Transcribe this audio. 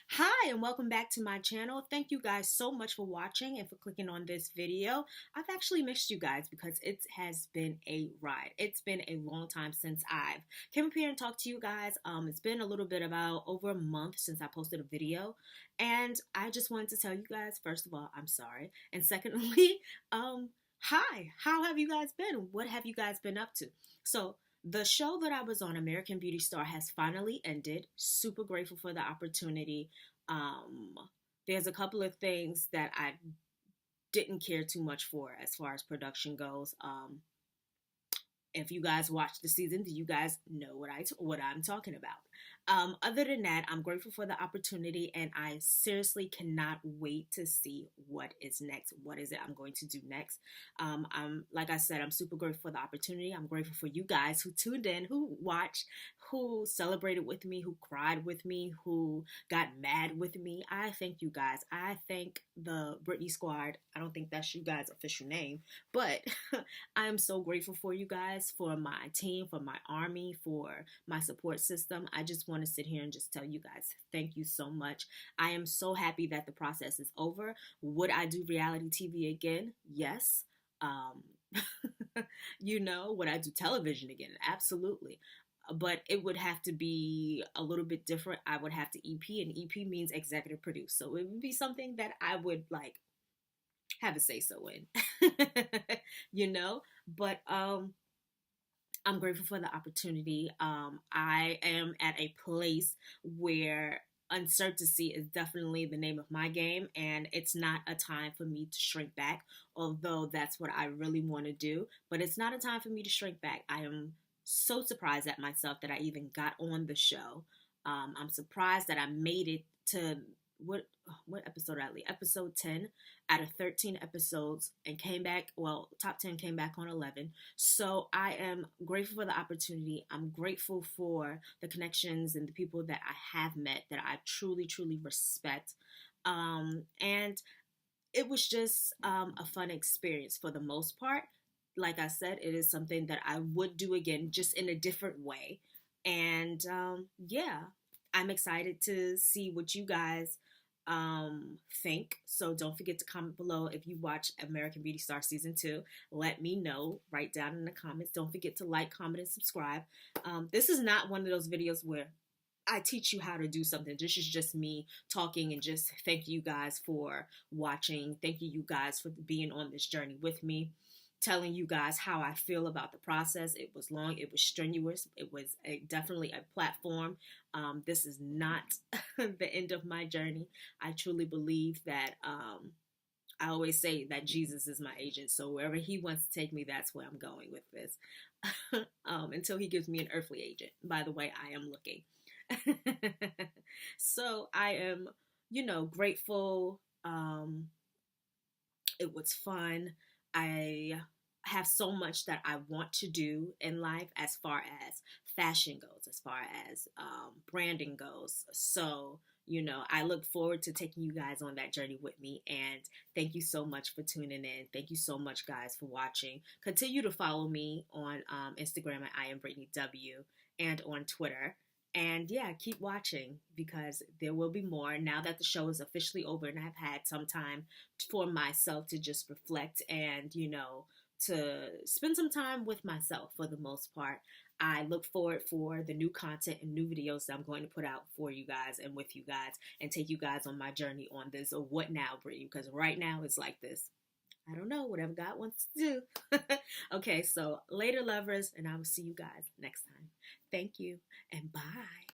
Hi, and welcome back to my channel. Thank you guys so much for watching and for clicking on this video. I've actually missed you guys because it has been a ride. It's been a long time since I've came up here and talked to you guys. It's been a little bit about over a month since I posted a video, and I just wanted to tell you guys, first of all, I'm sorry, and secondly, hi, how have you guys been? What have you guys been up to? So the show that I was on, American Beauty Star, has finally ended. Super grateful for the opportunity. Um, there's a couple of things that I didn't care too much for as far as production goes. If you guys watched the season, do you guys know what I'm talking about? Other than that, I'm grateful for the opportunity, and I seriously cannot wait to see what is next. What is it I'm going to do next? I'm like I said, I'm super grateful for the opportunity. I'm grateful for you guys who tuned in, who watched, who celebrated with me, who cried with me, who got mad with me. I thank you guys. I thank the Brittney Squad. I don't think that's you guys' official name, but I am so grateful for you guys, for my team, for my army, for my support system. I just want to sit here and just tell you guys, thank you so much. I am so happy that the process is over. Would I do reality TV again? Yes. Um, would I do television again? Absolutely. But it would have to be a little bit different. I would have to EP, and EP means executive produce. So it would be something that I would like have a say so in. you know but I'm grateful for the opportunity. I am at a place where uncertainty is definitely the name of my game, and it's not a time for me to shrink back, although that's what I really want to do. But it's not a time for me to shrink back. I am so surprised at myself that I even got on the show. I'm surprised that I made it to what episode did I leave? Episode 10 out of 13 episodes, and came back, well, top 10 came back on 11. So I am grateful for the opportunity. I'm grateful for the connections and the people that I have met that I truly, truly respect. And it was just a fun experience for the most part. Like I said, it is something that I would do again, just in a different way. And yeah, I'm excited to see what you guys think. So don't forget to comment below if you watch American Beauty Star Season 2. Let me know. Write down in the comments. Don't forget to like, comment, and subscribe. This is not one of those videos where I teach you how to do something. This is just me talking and just thank you guys for watching. Thank you guys for being on this journey with me, telling you guys how I feel about the process. It was long, it was strenuous, it was definitely a platform. This is not the end of my journey. I truly believe that I always say that Jesus is my agent. So wherever he wants to take me, that's where I'm going with this. Until he gives me an earthly agent. By the way, I am looking. So I am, grateful. It was fun. I have so much that I want to do in life as far as fashion goes, as far as branding goes. So, I look forward to taking you guys on that journey with me. And thank you so much for tuning in. Thank you so much, guys, for watching. Continue to follow me on Instagram at I am Brittney W, and on Twitter. And yeah, keep watching because there will be more now that the show is officially over and I've had some time for myself to just reflect and, to spend some time with myself for the most part. I look forward for the new content and new videos that I'm going to put out for you guys and with you guys and take you guys on my journey on this or what now, Brittney, because right now it's like this. I don't know, whatever God wants to do. Okay, so later, lovers, and I will see you guys next time. Thank you, and bye.